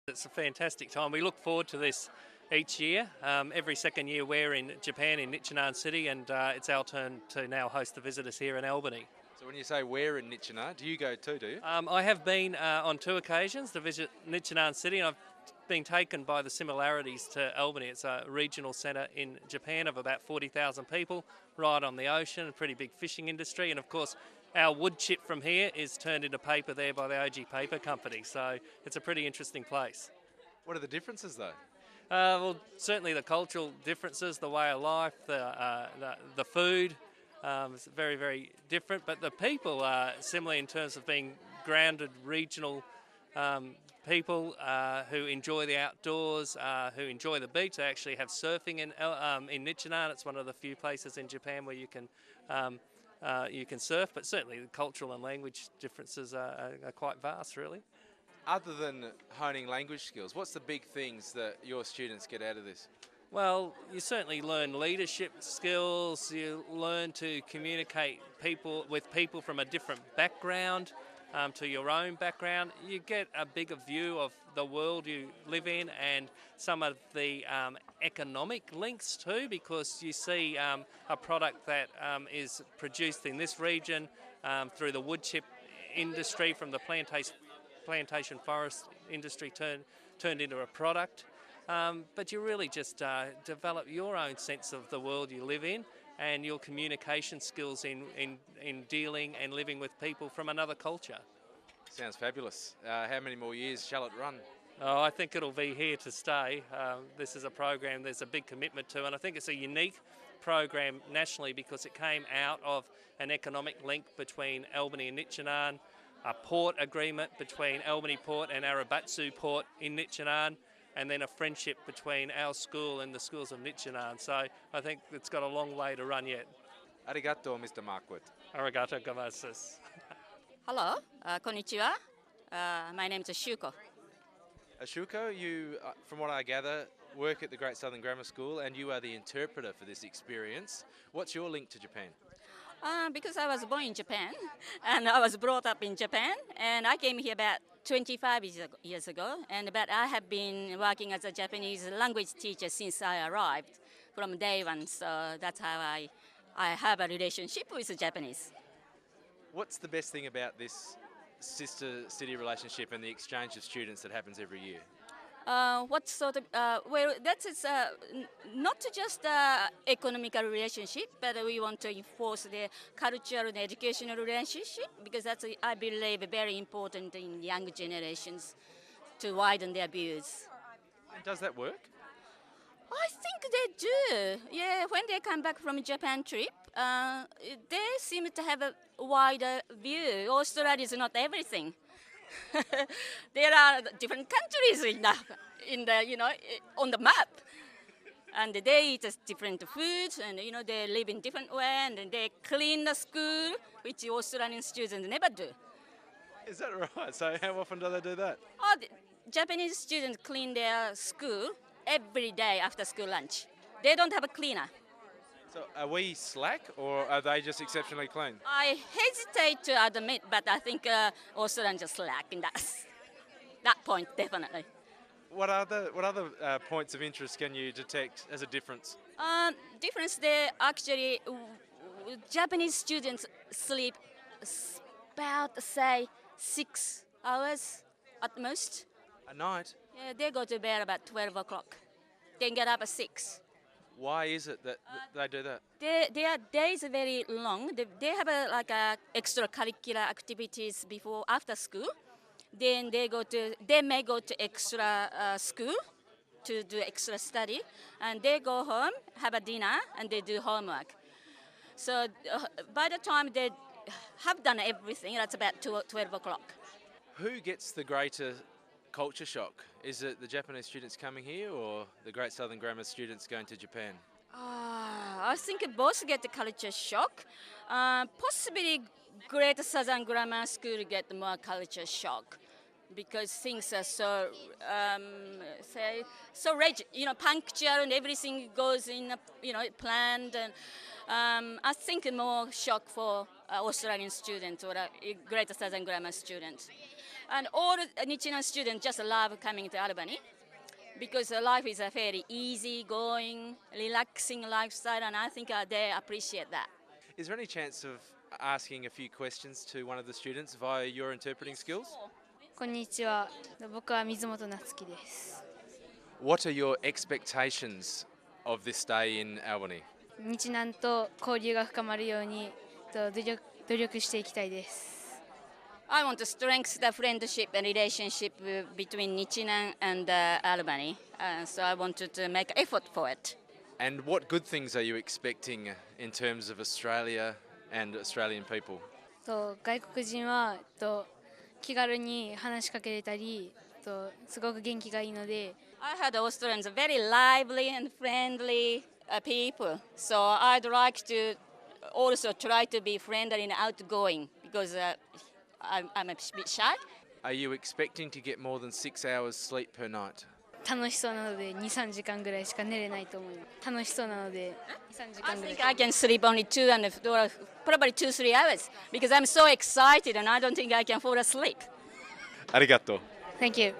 It's a fantastic time. We look forward to this each year. Every second year we're in Japan in Nichinan City, and it's our turn to now host the visitors here in Albany. So when you say we're in Nichinan, do you go too, do you? I have been on 2 occasions to visit Nichinan City, and I've been taken by the similarities to Albany. It's a regional centre in Japan of about 40,000 people, right on the ocean, a pretty big fishing industry, and of course our wood chip from here is turned into paper there by the OG Paper Company, so it's a pretty interesting place. What are the differences though? Well, certainly the cultural differences, the way of life, the food is very, very different, but the people are similar in terms of being grounded regional people who enjoy the outdoors, who enjoy the beach. They actually have surfing in Nichinan. It's one of the few places in Japan where you can surf, but certainly the cultural and language differences are quite vast, really. Other than honing language skills, what's the big things that your students get out of this? Well, you certainly learn leadership skills, you learn to communicate with people from a different background to your own background. You get a bigger view of the world you live in and some of the economic links too, because you see a product that is produced in this region through the wood chip industry, from the plantation forest industry turned into a product. But you really just develop your own sense of the world you live in and your communication skills in dealing and living with people from another culture. Sounds fabulous. How many more years shall it run? Oh, I think it'll be here to stay. This is a program there's a big commitment to, and I think it's a unique program nationally because it came out of an economic link between Albany and Nichinan, a port agreement between Albany Port and Arabatsu Port in Nichinan, and then a friendship between our school and the schools of Nichinan. So I think it's got a long way to run yet. Arigato, Mr. Marquardt. Arigato gozaimasu. Hello, konnichiwa. My name is Shuko. Ashuko, you, from what I gather, work at the Great Southern Grammar School and you are the interpreter for this experience. What's your link to Japan? Because I was born in Japan and I was brought up in Japan, and I came here about 25 years ago, but I have been working as a Japanese language teacher since I arrived from day one, so that's how I have a relationship with the Japanese. What's the best thing about this sister city relationship and the exchange of students that happens every year? What sort of, well, that is not just economical relationship, but we want to enforce the cultural and educational relationship, because that's, I believe, very important in young generations to widen their views. And does that work? I think they do. Yeah, when they come back from a Japan trip, they seem to have a wider view. Australia is not everything. There are different countries on the map, and they eat different foods, and they live in different way, and they clean the school, which Australian students never do. Is that right? So how often do they do that? The Japanese students clean their school every day after school lunch. They don't have a cleaner. So are we slack, or are they just exceptionally clean? I hesitate to admit, but I think Australians are slack in that point, definitely. What other points of interest can you detect as a difference? Difference there, actually, Japanese students sleep about, say, 6 hours at most. A night? Yeah, they go to bed about 12 o'clock. Then get up at 6. Why is it that they do that? Their days are very long. They have extracurricular activities after school. Then they may go to extra school to do extra study, and they go home, have a dinner, and they do homework. So by the time they have done everything, that's about 12 o'clock. Who gets the greater culture shock? Is it the Japanese students coming here or the Great Southern Grammar students going to Japan? I think both get the culture shock. Possibly Great Southern Grammar School get more culture shock because things are so punctual and everything goes in planned. And I think more shock for Australian students or Great Southern Grammar students. And all the Nichinan students just love coming to Albany because life is a very easy going, relaxing lifestyle, and I think they appreciate that. Is there any chance of asking a few questions to one of the students via your interpreting skills? こんにちは。僕は水本夏樹です。What are your expectations of this stay in Albany? 日南と交流が深まるように努力していきたいです。I want to strengthen the friendship and relationship between Nichinan and Albany, so I wanted to make effort for it. And what good things are you expecting in terms of Australia and Australian people? 外国人は気軽に話しかけれたりすごく元気がいいので I heard Australians are very lively and friendly people, so I'd like to also try to be friendly and outgoing because I'm a bit shy. Are you expecting to get more than 6 hours sleep per night? 楽しそうなので 2,3 時間ぐらいしか寝れないと思います。楽しそうなので 2,3 時 I 間ぐらい think I can sleep only 2 and probably 2-3 hours because I'm so excited and I don't think I can fall asleep. ありがとう。Thank you.